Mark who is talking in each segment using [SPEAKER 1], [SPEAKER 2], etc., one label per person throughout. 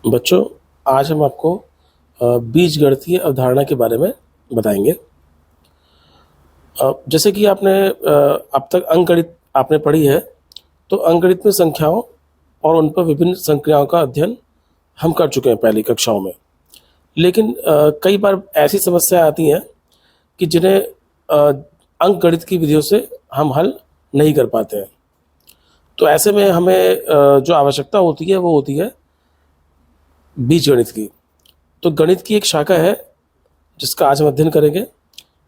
[SPEAKER 1] बच्चों, आज हम आपको बीजगणितीय अवधारणा के बारे में बताएंगे। जैसे कि आपने अब तक अंकगणित आपने पढ़ी है, तो अंकगणित में संख्याओं और उन पर विभिन्न संक्रियाओं का अध्ययन हम कर चुके हैं पहली कक्षाओं में। लेकिन कई बार ऐसी समस्याएं आती हैं कि जिन्हें अंकगणित की विधियों से हम हल नहीं कर पाते हैं। तो ऐसे में हमें जो आवश्यकता होती है वो होती है बीजगणित की। तो गणित की एक शाखा है जिसका आज हम अध्ययन करेंगे,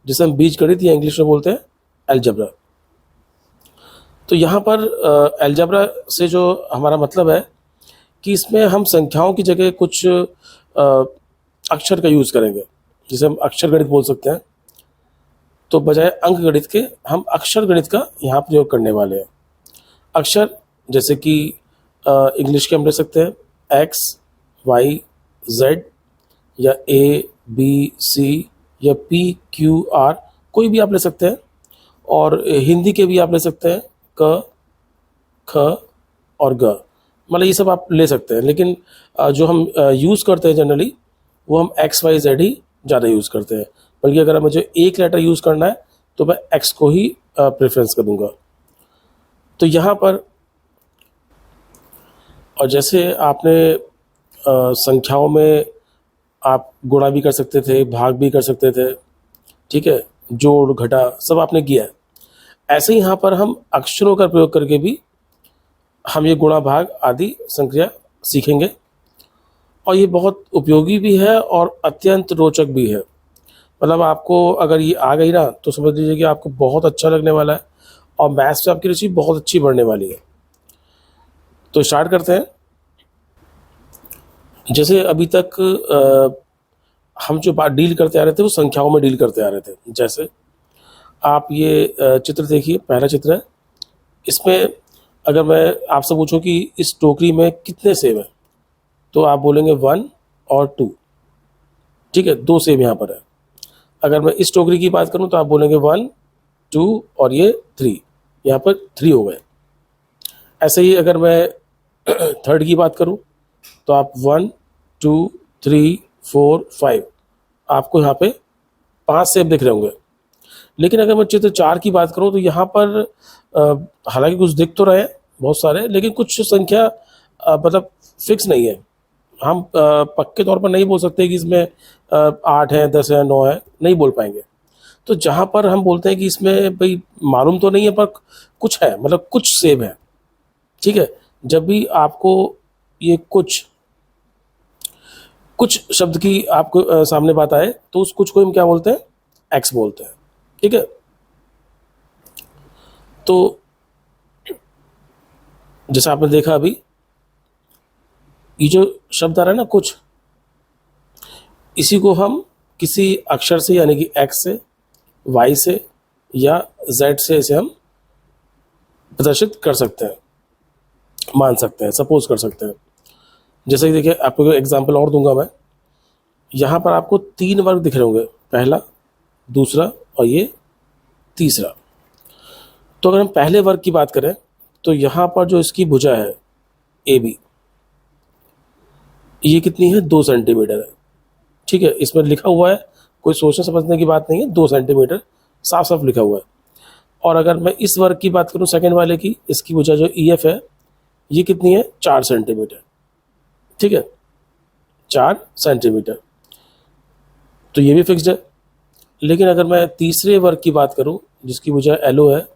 [SPEAKER 1] जिसे हम बीजगणित या इंग्लिश में बोलते हैं अलजेब्रा। तो यहाँ पर अलजेब्रा से जो हमारा मतलब है कि इसमें हम संख्याओं की जगह कुछ अक्षर का यूज़ करेंगे, जिसे हम अक्षर गणित बोल सकते हैं। तो बजाय अंक गणित के हम अक्षर गणित का यहाँ प्रयोग करने वाले हैं। अक्षर जैसे कि इंग्लिश के हम ले सकते हैं एक्स, वाई, जेड, या ए, बी, सी, या पी, क्यू, आर, कोई भी आप ले सकते हैं। और हिंदी के भी आप ले सकते हैं क, ख और ग, मतलब ये सब आप ले सकते हैं। लेकिन जो हम यूज़ करते हैं जनरली वो हम एक्स, वाई, जेड ही ज़्यादा यूज़ करते हैं। बल्कि अगर मुझे एक लेटर यूज़ करना है तो मैं एक्स को ही प्रेफरेंस करूँगा। तो यहाँ पर और जैसे आपने संख्याओं में आप गुणा भी कर सकते थे, भाग भी कर सकते थे, ठीक है, जोड़ घटा सब आपने किया है। ऐसे ही यहाँ पर हम अक्षरों का प्रयोग करके भी हम ये गुणा भाग आदि संक्रिया सीखेंगे। और ये बहुत उपयोगी भी है और अत्यंत रोचक भी है। मतलब आपको अगर ये आ गई ना तो समझ लीजिए कि आपको बहुत अच्छा लगने वाला है और मैथ्स से आपकी रुचि बहुत अच्छी बढ़ने वाली है। तो स्टार्ट करते हैं। जैसे अभी तक हम जो बात डील करते आ रहे थे वो संख्याओं में डील करते आ रहे थे। जैसे आप ये चित्र देखिए, पहला चित्र है। इसमें अगर मैं आपसे पूछूं कि इस टोकरी में कितने सेब हैं, तो आप बोलेंगे 1 और 2, ठीक है, 2 सेब यहाँ पर है। अगर मैं इस टोकरी की बात करूं तो आप बोलेंगे 1, 2 और ये 3, यहाँ पर 3 हो गए। ऐसे ही अगर मैं थर्ड की बात करूं तो आप 1, 2, 3, 4, 5, आपको यहाँ पे 5 सेब दिख रहे होंगे। लेकिन अगर मैं चित्र 4 की बात करूं तो यहाँ पर हालांकि कुछ दिख तो रहे हैं बहुत सारे, लेकिन कुछ संख्या मतलब फिक्स नहीं है। हम पक्के तौर पर नहीं बोल सकते कि इसमें 8 है, 10 है, 9 है, नहीं बोल पाएंगे। तो जहाँ पर हम बोलते हैं कि इसमें भाई मालूम तो नहीं है पर कुछ है, मतलब कुछ सेब है, ठीक है। जब भी आपको ये कुछ शब्द की आपको सामने बात आए तो उस कुछ को हम क्या बोलते हैं, एक्स बोलते हैं, ठीक है। तो जैसा आपने देखा अभी ये जो शब्द आ रहा है ना कुछ, इसी को हम किसी अक्षर से यानी कि एक्स से, वाई से या जेड से इसे हम प्रदर्शित कर सकते हैं, मान सकते हैं, सपोज कर सकते हैं। जैसे कि देखिए आपको एग्जांपल और दूंगा मैं। यहाँ पर आपको 3 वर्ग दिख रहे होंगे, पहला, दूसरा और ये तीसरा। तो अगर हम पहले वर्ग की बात करें तो यहाँ पर जो इसकी भुजा है ए बी, ये कितनी है, 2 सेंटीमीटर है, ठीक है। इसमें लिखा हुआ है, कोई सोचने समझने की बात नहीं है, 2 सेंटीमीटर साफ साफ लिखा हुआ है। और अगर मैं इस वर्ग की बात करूं सेकंड वाले की, इसकी भुजा जो ई एफ है ये कितनी है, 4 सेंटीमीटर, ठीक है, 4 सेंटीमीटर। तो ये भी फिक्स्ड है। लेकिन अगर मैं तीसरे वर्ग की बात करूं जिसकी भुजा एल ओ है,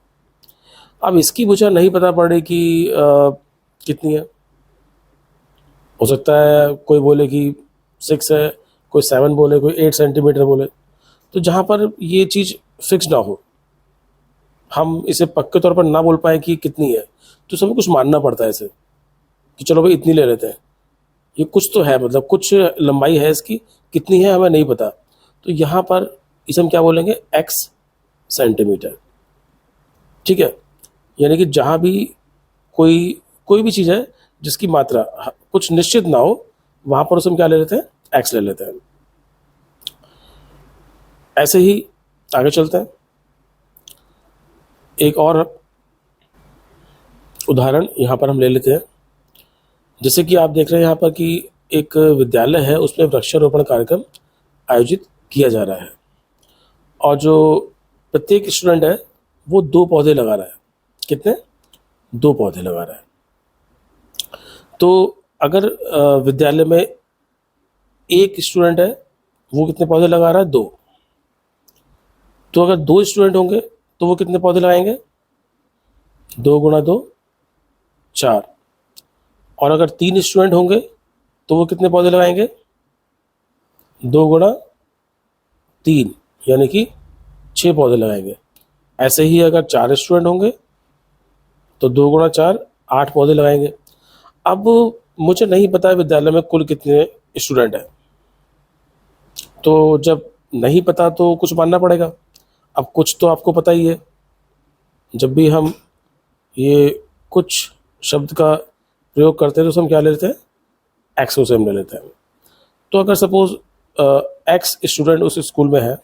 [SPEAKER 1] अब इसकी भुजा नहीं पता पड़ रही कि कितनी है। हो सकता है कोई बोले कि 6 है, कोई 7 बोले, कोई 8 सेंटीमीटर बोले। तो जहाँ पर ये चीज़ फिक्स ना हो, हम इसे पक्के तौर पर ना बोल पाए कि कितनी है, तो समय कुछ मानना पड़ता है इसे कि चलो भाई इतनी ले लेते हैं, ये कुछ तो है, मतलब कुछ लंबाई है इसकी, कितनी है हमें नहीं पता। तो यहाँ पर इसे हम क्या बोलेंगे, एक्स सेंटीमीटर, ठीक है। यानी कि जहाँ भी कोई भी चीज़ है जिसकी मात्रा कुछ निश्चित ना हो, वहाँ पर उसे हम क्या ले लेते हैं, एक्स ले लेते हैं। ऐसे ही आगे चलते हैं। एक और उदाहरण यहाँ पर हम ले लेते हैं। जैसे कि आप देख रहे हैं यहाँ पर कि एक विद्यालय है उसमें वृक्षारोपण कार्यक्रम आयोजित किया जा रहा है और जो प्रत्येक स्टूडेंट है वो 2 पौधे लगा रहा है। कितने? 2 पौधे लगा रहा है। तो अगर विद्यालय में एक स्टूडेंट है वो कितने पौधे लगा रहा है? 2। तो अगर 2 स्टूडेंट होंगे तो वो कितने पौधे लगाएंगे? 2 गुणा 2 4। और अगर 3 स्टूडेंट होंगे तो वो कितने पौधे लगाएंगे? 2 गुणा 3 यानी कि 6 पौधे लगाएंगे। ऐसे ही अगर 4 स्टूडेंट होंगे तो 2 गुणा 4 8 पौधे लगाएंगे। अब मुझे नहीं पता विद्यालय में कुल कितने स्टूडेंट हैं, तो जब नहीं पता तो कुछ मानना पड़ेगा। अब कुछ तो आपको पता ही है, जब भी हम ये कुछ शब्द का प्रयोग करते हैं तो हम क्या ले लेते हैं? एक्स को सेम ले लेते हैं। तो अगर सपोज एक्स स्टूडेंट उस स्कूल में है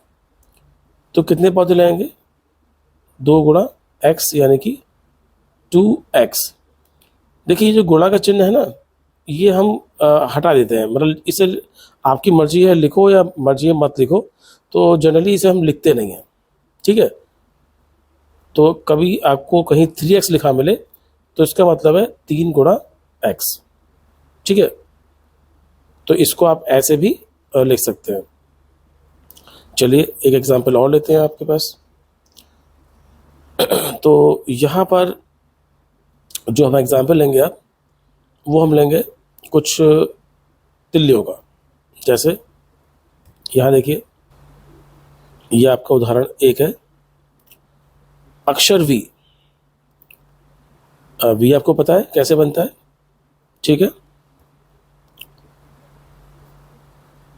[SPEAKER 1] तो कितने पौधे लगाएंगे? 2 गुणा एक्स यानी कि 2x। देखिए जो गुणा का चिन्ह है ना, ये हम हटा देते हैं, मतलब इसे आपकी मर्जी है लिखो या मर्जी है मत लिखो, तो जनरली इसे हम लिखते नहीं हैं, ठीक है। तो कभी आपको कहीं 3x लिखा मिले तो इसका मतलब है 3 गुणा x, ठीक है। तो इसको आप ऐसे भी लिख सकते हैं। चलिए एक एग्जांपल और लेते हैं आपके पास। तो यहाँ पर जो हम एग्जांपल लेंगे आप, वो हम लेंगे कुछ तिल्लियों का। जैसे यहाँ देखिए, ये आपका उदाहरण 1 है। अक्षर V। V आपको पता है कैसे बनता है, ठीक है।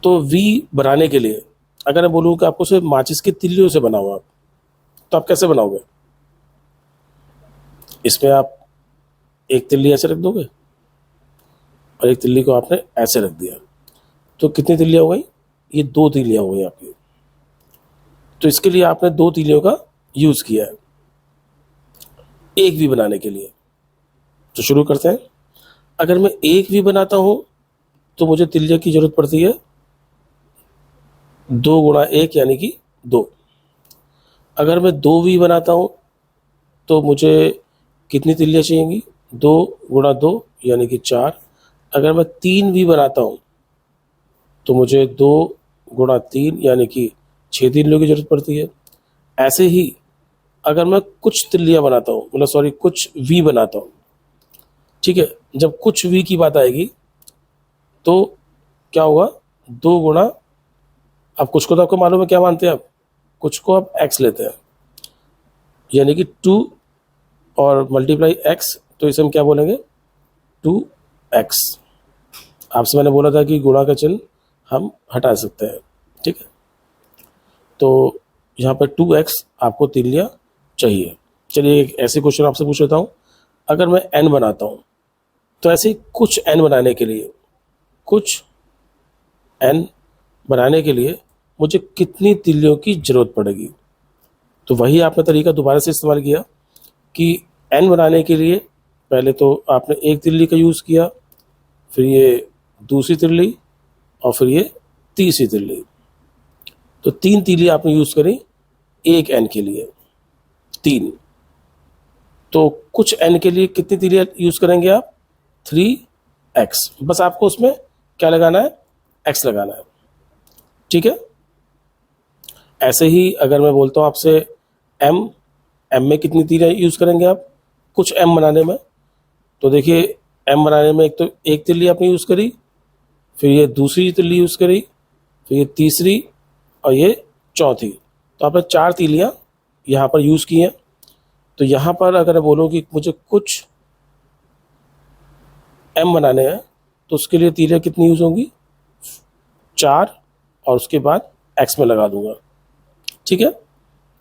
[SPEAKER 1] तो V बनाने के लिए अगर मैं बोलूँ कि आपको सिर्फ माचिस की तिल्लियों से बनाओ आप, तो आप कैसे बनाओगे? इसमें आप एक तिल्ली ऐसे रख दोगे और एक तिल्ली को आपने ऐसे रख दिया, तो कितनी तिल्लियाँ हो गई? ये 2 तिल्लियाँ हो गई आपकी। तो इसके लिए आपने 2 तिल्लियों का यूज़ किया है एक V बनाने के लिए। तो शुरू करते हैं। अगर मैं एक V बनाता हूँ तो मुझे तिल्लियों की जरूरत पड़ती है 2 गुणा 1 यानी कि 2। अगर मैं 2V बनाता हूँ तो मुझे कितनी तिल्लियाँ चाहिएंगी? 2 गुणा 2 यानी कि 4। अगर मैं 3V बनाता हूँ तो मुझे 2 गुणा 3 यानी कि 6 तिल्लियों की जरूरत पड़ती है। ऐसे ही अगर मैं कुछ तिल्लियाँ बनाता हूँ, मतलब सॉरी कुछ V बनाता हूँ, ठीक है। जब कुछ V की बात आएगी तो क्या होगा? 2 गुणा, अब कुछ को तो आपको मालूम है क्या मानते हैं आप? कुछ को आप x लेते हैं, यानी कि 2 और मल्टीप्लाई x, तो इसे हम क्या बोलेंगे? 2x। आपसे मैंने बोला था कि गुणा का चिन्ह हम हटा सकते हैं, ठीक है। तो यहाँ पर 2x आपको तिल्लियाँ चाहिए। चलिए एक ऐसे क्वेश्चन आपसे पूछ लेता हूँ। अगर मैं n बनाता हूँ तो ऐसे कुछ n बनाने के लिए मुझे कितनी तिल्लियों की जरूरत पड़ेगी? तो वही आपने तरीका दोबारा से इस्तेमाल किया कि n बनाने के लिए पहले तो आपने एक तिल्ली का यूज़ किया, फिर ये दूसरी तिल्ली और फिर ये तीसरी तिल्ली। तो 3 तिल्ली आपने यूज़ करी एक n के लिए, 3। तो कुछ n के लिए कितनी तिल्लियाँ यूज़ करेंगे आप? 3x। बस आपको उसमें क्या लगाना है? x लगाना है, ठीक है। ऐसे ही अगर मैं बोलता हूँ आपसे m में कितनी तिल्लियाँ यूज़ करेंगे आप कुछ m बनाने में? तो देखिए m बनाने में एक तिल्ली आपने यूज़ करी, फिर ये दूसरी तिल्ली यूज़ करी, फिर ये तीसरी और ये चौथी। तो आपने 4 तिल्लियाँ यहाँ पर यूज़ की हैं। तो यहाँ पर अगर मैं बोलूँ कि मुझे कुछ m बनाने हैं तो उसके लिए तिल्लियाँ कितनी यूज़ होंगी? 4 और उसके बाद x में लगा दूंगा, ठीक है।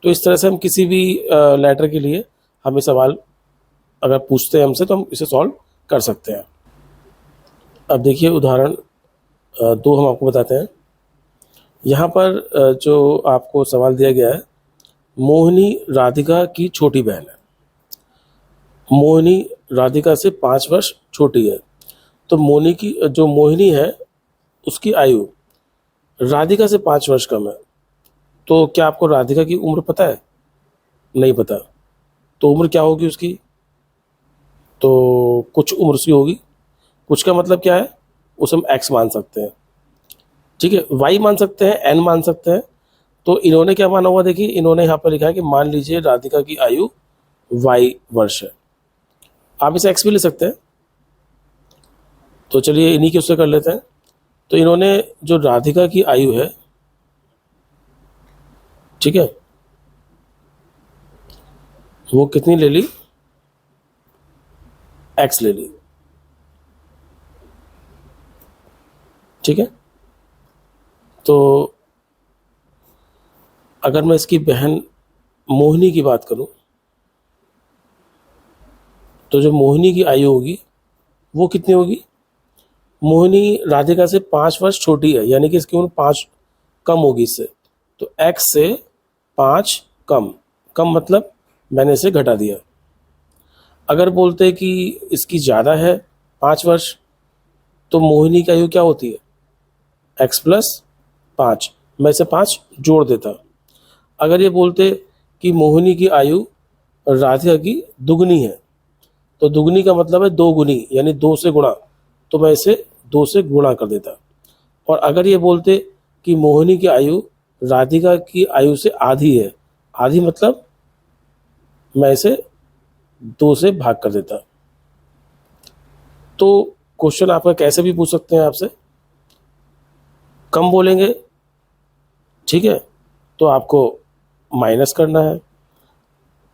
[SPEAKER 1] तो इस तरह से हम किसी भी लेटर के लिए हमें सवाल अगर पूछते हैं हमसे तो हम इसे सॉल्व कर सकते हैं। अब देखिए उदाहरण 2 हम आपको बताते हैं। यहाँ पर जो आपको सवाल दिया गया है, मोहिनी राधिका की छोटी बहन है। मोहिनी राधिका से 5 वर्ष छोटी है। तो मोहिनी है उसकी आयु राधिका से 5 वर्ष कम है। तो क्या आपको राधिका की उम्र पता है? नहीं पता। तो उम्र क्या होगी उसकी? तो कुछ उम्र उसकी होगी। कुछ का मतलब क्या है? उसे हम x मान सकते हैं, ठीक है, y मान सकते हैं, n मान सकते हैं। तो इन्होंने क्या माना हुआ, देखिए इन्होंने यहाँ पर लिखा है कि मान लीजिए राधिका की आयु y वर्ष है। आप इसे x भी ले सकते हैं। तो चलिए इन्हीं के उससे कर लेते हैं। तो इन्होंने जो राधिका की आयु है, ठीक है, वो कितनी ले ली? x ले ली, ठीक है। तो अगर मैं इसकी बहन मोहिनी की बात करूं, तो जो मोहिनी की आयु होगी वो कितनी होगी? मोहिनी राधिका से 5 वर्ष छोटी है, यानी कि इसकी उम्र 5 कम होगी इससे। तो x से 5 कम, कम मतलब मैंने इसे घटा दिया। अगर बोलते कि इसकी ज़्यादा है 5 वर्ष, तो मोहिनी की आयु क्या होती है? x प्लस 5, मैं इसे 5 जोड़ देता। अगर ये बोलते कि मोहिनी की आयु राधिका की दुगनी है, तो दुगनी का मतलब है 2 गुनी, यानी 2 से गुणा, तो मैं इसे 2 से गुणा कर देता। और अगर ये बोलते कि मोहिनी की आयु राधिका की आयु से आधी है, आधी मतलब मैं इसे 2 से भाग कर देता। तो क्वेश्चन आपका कैसे भी पूछ सकते हैं आपसे। कम बोलेंगे, ठीक है, तो आपको माइनस करना है।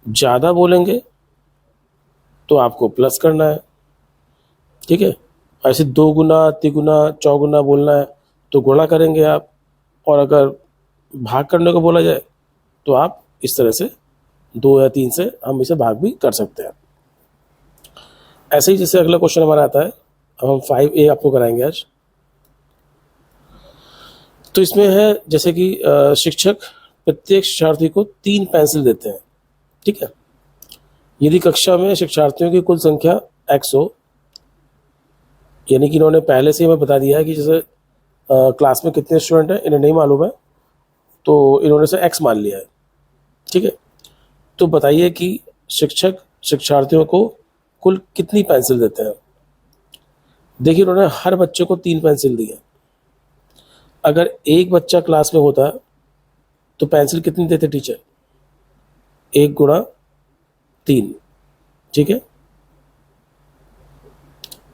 [SPEAKER 1] ज़्यादा बोलेंगे तो आपको प्लस करना है, ठीक है। ऐसे 2 गुना, तिगुना, चौगुना बोलना है तो गुणा करेंगे आप, और अगर भाग करने को बोला जाए तो आप इस तरह से 2 या 3 से हम इसे भाग भी कर सकते हैं। ऐसे ही जैसे अगला क्वेश्चन हमारा आता है, अब हम 5A आपको कराएंगे आज। तो इसमें है जैसे कि शिक्षक प्रत्येक शिक्षार्थी को 3 पेंसिल देते हैं, ठीक है। यदि कक्षा में शिक्षार्थियों की कुल संख्या x हो, यानी कि इन्होंने पहले से ही हमें बता दिया है कि जैसे क्लास में कितने स्टूडेंट हैं इन्हें नहीं मालूम है, तो इन्होंने से x मान लिया है, ठीक है। तो बताइए कि शिक्षक शिक्षार्थियों को कुल कितनी पेंसिल देते हैं। देखिए उन्होंने हर बच्चे को 3 पेंसिल दी है। अगर एक बच्चा क्लास में होता तो पेंसिल कितनी देते टीचर? 1 गुणा 3, ठीक है,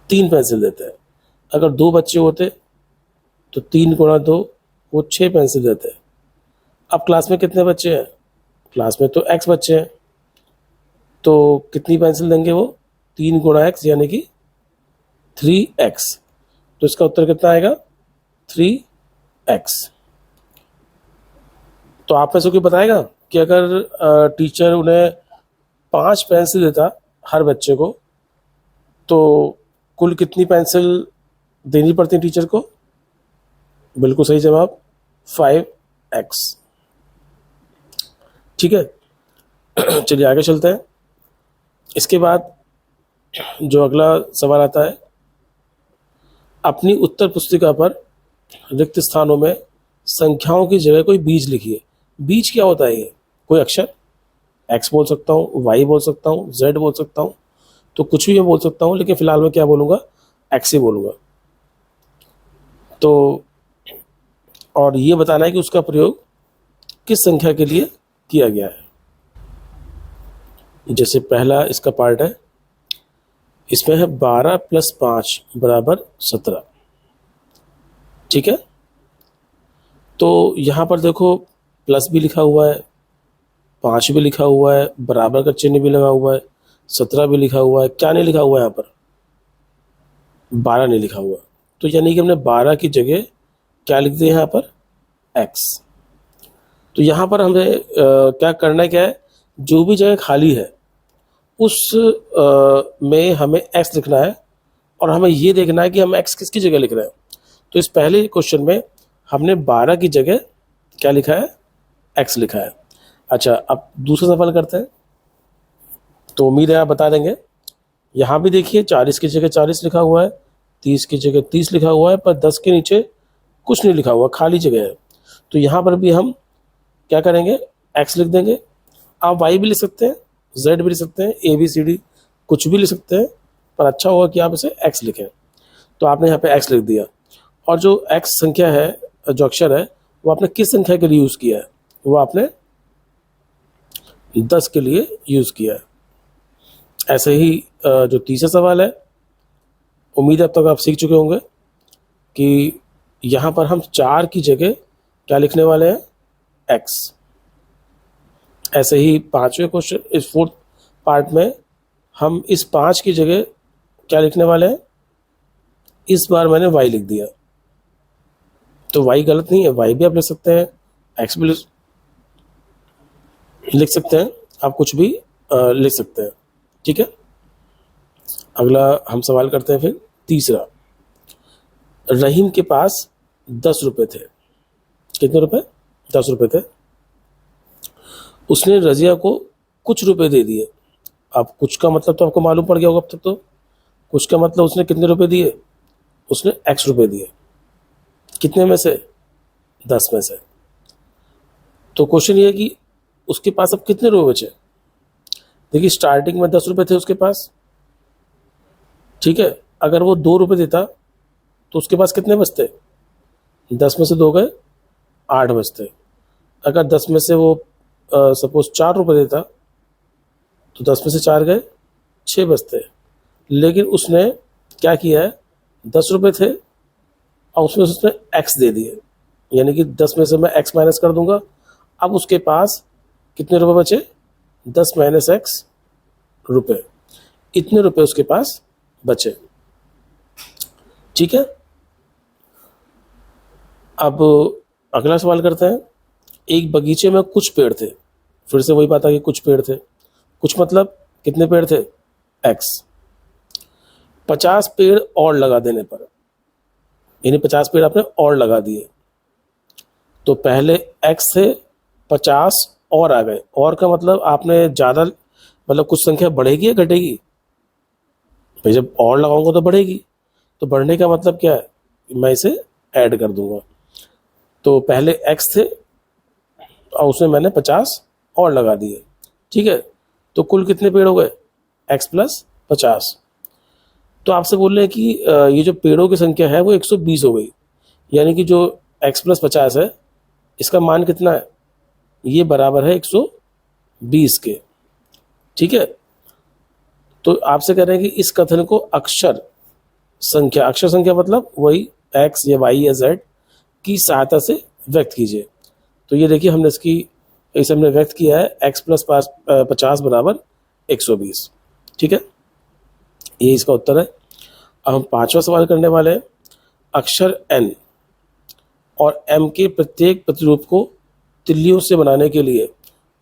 [SPEAKER 1] 3 पेंसिल देते हैं। अगर 2 बच्चे होते तो 3 गुणा 2 वो 6 पेंसिल देते हैं। अब क्लास में कितने बच्चे हैं? क्लास में तो x बच्चे हैं, तो कितनी पेंसिल देंगे वो? 3 गुणा x यानी कि 3x। तो इसका उत्तर कितना आएगा? 3x। तो आप में से कोई बताएगा कि अगर टीचर उन्हें 5 पेंसिल देता हर बच्चे को, तो कुल कितनी पेंसिल देनी पड़ती टीचर को? बिल्कुल सही जवाब 5x, ठीक है। चलिए आगे चलते हैं। इसके बाद जो अगला सवाल आता है, अपनी उत्तर पुस्तिका पर रिक्त स्थानों में संख्याओं की जगह कोई बीज लिखिए। बीज क्या होता है? ये कोई अक्षर, x बोल सकता हूँ, y बोल सकता हूँ, z बोल सकता हूँ, तो कुछ भी मैं बोल सकता हूँ, लेकिन फिलहाल मैं क्या बोलूँगा? x ही बोलूँगा। तो और ये बताना है कि उसका प्रयोग किस संख्या के लिए किया गया है। जैसे पहला इसका पार्ट है, इसमें है 12 + 5 = 17, ठीक है। तो यहाँ पर देखो प्लस भी लिखा हुआ है, 5 भी लिखा हुआ है, बराबर का चिन्ह भी लगा हुआ है, 17 भी लिखा हुआ है। क्या नहीं लिखा हुआ है यहाँ पर? 12 नहीं लिखा हुआ। तो यानी कि हमने 12 की जगह क्या लिख दिया यहाँ पर? x। तो यहाँ पर हमें क्या करना है, क्या है, जो भी जगह खाली है उस में हमें x लिखना है, और हमें ये देखना है कि हम x किसकी जगह लिख रहे हैं। तो इस पहले क्वेश्चन में हमने 12 की जगह क्या लिखा है? x लिखा है। अच्छा, अब दूसरा सवाल करते हैं। तो उम्मीद है आप बता देंगे। यहाँ भी देखिए 40 की जगह 40 लिखा हुआ है, 30 की जगह 30 लिखा हुआ है, पर 10 के नीचे कुछ नहीं लिखा हुआ, खाली जगह है। तो यहाँ पर भी हम क्या करेंगे, x लिख देंगे। आप y भी लिख सकते हैं, z भी लिख सकते हैं, a b c d कुछ भी लिख सकते हैं, पर अच्छा होगा कि आप इसे x लिखें। तो आपने यहाँ पे x लिख दिया। और जो x संख्या है, जो अक्षर है, वो आपने किस संख्या के लिए यूज़ किया है? वो आपने 10 के लिए यूज़ किया है। ऐसे ही जो तीसरा सवाल है, उम्मीद है अब तक आप सीख चुके होंगे कि यहाँ पर हम 4 की जगह क्या लिखने वाले हैं, x। ऐसे ही पांचवें क्वेश्चन, इस फोर्थ पार्ट में हम इस 5 की जगह क्या लिखने वाले हैं, इस बार मैंने y लिख दिया। तो y गलत नहीं है, y भी आप लिख सकते हैं, x भी लिख सकते हैं, आप कुछ भी लिख सकते हैं। ठीक है, अगला हम सवाल करते हैं फिर तीसरा। रहीम के पास 10 रुपए थे। कितने रुपए? 10 रुपए थे। उसने रजिया को कुछ रुपए दे दिए। अब कुछ का मतलब तो आपको मालूम पड़ गया होगा अब तक। तो कुछ का मतलब उसने कितने रुपए दिए? उसने x रुपए दिए। कितने में से? 10 में से। तो क्वेश्चन ये है कि उसके पास अब कितने रुपए बचे। देखिए, स्टार्टिंग में 10 रुपए थे उसके पास, ठीक है। अगर वो 2 रुपए देता तो उसके पास कितने बचते? 10 में से 2 गए, 8 बचते। अगर 10 में से वो सपोज 4 रुपए देता तो 10 में से 4 गए, 6 बचते। लेकिन उसने क्या किया है, 10 रुपए थे और उसमें उसने x दे दिए, यानी कि 10 में से मैं x माइनस कर दूंगा। अब उसके पास कितने रुपए बचे? 10 माइनस x रुपए। इतने रुपए उसके पास बचे। ठीक है, अब अगला सवाल करते हैं। एक बगीचे में कुछ पेड़ थे। फिर से वही बात आ गई, कुछ पेड़ थे। कुछ मतलब कितने पेड़ थे? x। 50 पेड़ और लगा देने पर, यानी 50 पेड़ आपने और लगा दिए, तो पहले x थे, 50 और आ गए। और का मतलब आपने ज़्यादा, मतलब कुछ संख्या बढ़ेगी या घटेगी? भाई जब और लगाऊंगा तो बढ़ेगी। तो बढ़ने का मतलब क्या है, मैं इसे ऐड कर दूंगा। तो पहले x थे और उसमें मैंने 50 और लगा दिए। ठीक है, तो कुल कितने पेड़ हो गए? x plus 50। तो आपसे बोल रहे हैं कि ये जो पेड़ों की संख्या है वो 120 हो गई, यानी कि जो x प्लस 50 है, इसका मान कितना है? ये बराबर है 120 के। ठीक है, तो आपसे कह रहे हैं कि इस कथन को अक्षर संख्या मतलब वही x या y या z की सहायता से व्यक्त कीजिए। तो ये देखिए, हमने इसे हमने व्यक्त किया है, x प्लस 50 बराबर 120। ठीक है, ये इसका उत्तर है। अब हम पांचवा सवाल करने वाले हैं। अक्षर n और m के प्रत्येक प्रतिरूप को तिल्लियों से बनाने के लिए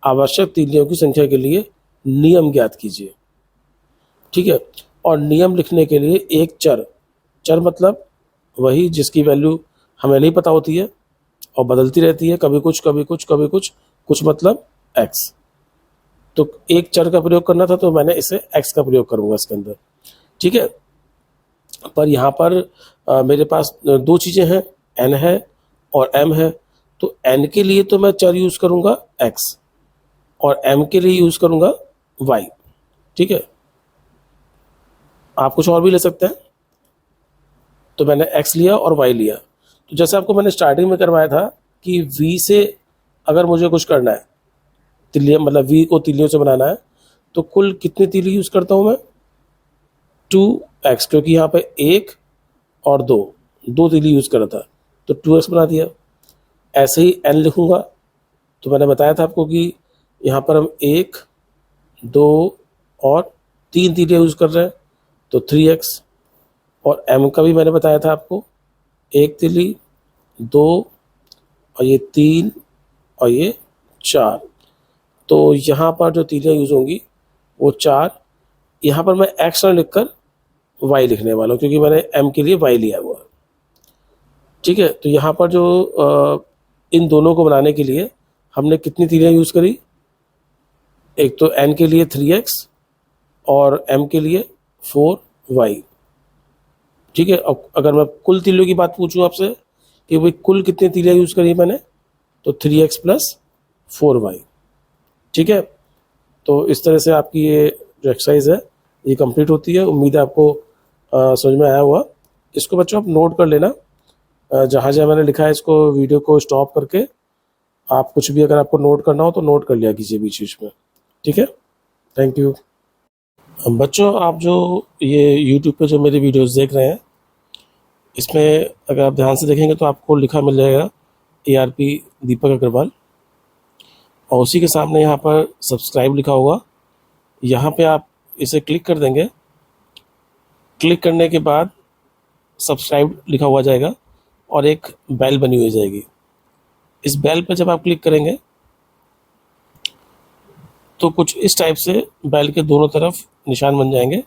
[SPEAKER 1] आवश्यक तिल्लियों की संख्या के लिए नियम ज्ञात कीजिए। ठीक है, और नियम लिखने के लिए एक चर मतलब वही जिसकी वैल्यू हमें नहीं पता होती है और बदलती रहती है, कभी कुछ कभी कुछ कभी कुछ मतलब x। तो एक चर का प्रयोग करना था, तो मैंने इसे x का प्रयोग करूंगा इसके अंदर। ठीक है, पर यहाँ पर मेरे पास 2 चीज़ें हैं, n है और m है। तो n के लिए तो मैं चर यूज़ करूंगा x और m के लिए यूज़ करूंगा y। ठीक है, आप कुछ और भी ले सकते हैं। तो मैंने x लिया और y लिया। तो जैसे आपको मैंने स्टार्टिंग में करवाया था कि v से अगर मुझे कुछ करना है, तिल्लियाँ मतलब v को तिल्लियों से बनाना है, तो कुल कितनी तिल्ली यूज़ करता हूँ मैं? 2x, क्योंकि यहाँ पे 1 और 2 तिल्ली यूज़ करा था, तो 2x बना दिया। ऐसे ही n लिखूँगा, तो मैंने बताया था आपको कि यहाँ पर हम 1, 2 और 3 तिल्लियाँ यूज़ कर रहे हैं, तो 3x। और m का भी मैंने बताया था आपको, 1 तिल्ली, 2 और ये 3 और ये 4। तो यहाँ पर जो तिल्लियाँ यूज़ होंगी वो 4। यहाँ पर मैं x न लिखकर y लिखने वाला हूँ, क्योंकि मैंने m के लिए y लिया हुआ है। ठीक है, तो यहाँ पर जो इन दोनों को बनाने के लिए हमने कितनी तिल्लियाँ यूज़ करी? एक तो n के लिए 3x और m के लिए 4y। ठीक है। अब अगर मैं कुल तीलियों की बात पूछूं आपसे कि भाई कुल कितने तीलियाँ यूज़ करी मैंने, तो 3x प्लस 4y। ठीक है। तो इस तरह से आपकी ये जो एक्सरसाइज है ये कंप्लीट होती है। उम्मीद है आपको समझ में आया हुआ। इसको बच्चों आप नोट कर लेना, जहाँ जहाँ मैंने लिखा है इसको वीडियो को स्टॉप करके आप कुछ भी अगर आपको नोट करना हो तो नोट कर लिया कीजिए बीच बीच में। ठीक है, थैंक यू। बच्चों आप जो ये यूट्यूब पे जो मेरे वीडियोस देख रहे हैं, इसमें अगर आप ध्यान से देखेंगे तो आपको लिखा मिल जाएगा ARP दीपक अग्रवाल, और उसी के सामने यहाँ पर सब्सक्राइब लिखा होगा। यहाँ पे आप इसे क्लिक कर देंगे। क्लिक करने के बाद सब्सक्राइब लिखा हुआ जाएगा और एक बेल बनी हुई जाएगी। इस बेल पे जब आप क्लिक करेंगे तो कुछ इस टाइप से बेल के दोनों तरफ निशान बन जाएंगे,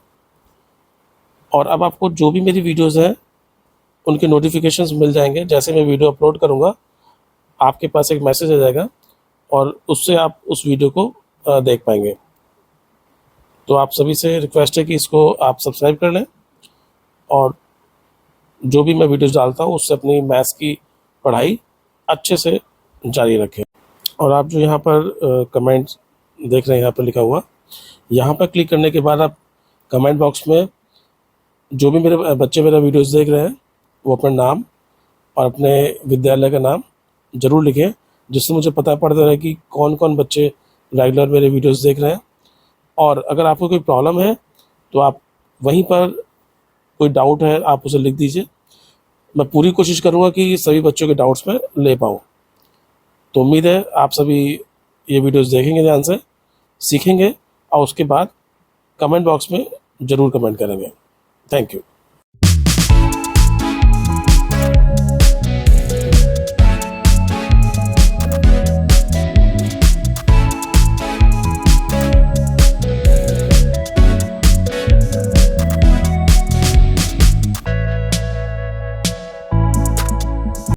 [SPEAKER 1] और अब आपको जो भी मेरी वीडियोस हैं उनके नोटिफिकेशंस मिल जाएंगे। जैसे मैं वीडियो अपलोड करूँगा आपके पास एक मैसेज आ जाएगा और उससे आप उस वीडियो को देख पाएंगे। तो आप सभी से रिक्वेस्ट है कि इसको आप सब्सक्राइब कर लें, और जो भी मैं वीडियोस डालता हूँ उससे अपनी मैथ्स की पढ़ाई अच्छे से जारी रखें। और आप जो यहाँ पर कमेंट देख रहे हैं, यहाँ पर लिखा हुआ, यहाँ पर क्लिक करने के बाद आप कमेंट बॉक्स में जो भी मेरे बच्चे मेरा वीडियोस देख रहे हैं वो अपना नाम और अपने विद्यालय का नाम ज़रूर लिखें, जिससे मुझे पता पड़ता रहे कि कौन कौन बच्चे रेगुलर मेरे वीडियोस देख रहे हैं। और अगर आपको कोई प्रॉब्लम है तो आप वहीं पर कोई डाउट है आप उसे लिख दीजिए। मैं पूरी कोशिश करूँगा कि सभी बच्चों के डाउट्स में ले पाऊँ। तो उम्मीद है आप सभी ये वीडियोस देखेंगे, ध्यान से सीखेंगे और उसके बाद कमेंट बॉक्स में ज़रूर कमेंट करेंगे। Thank you.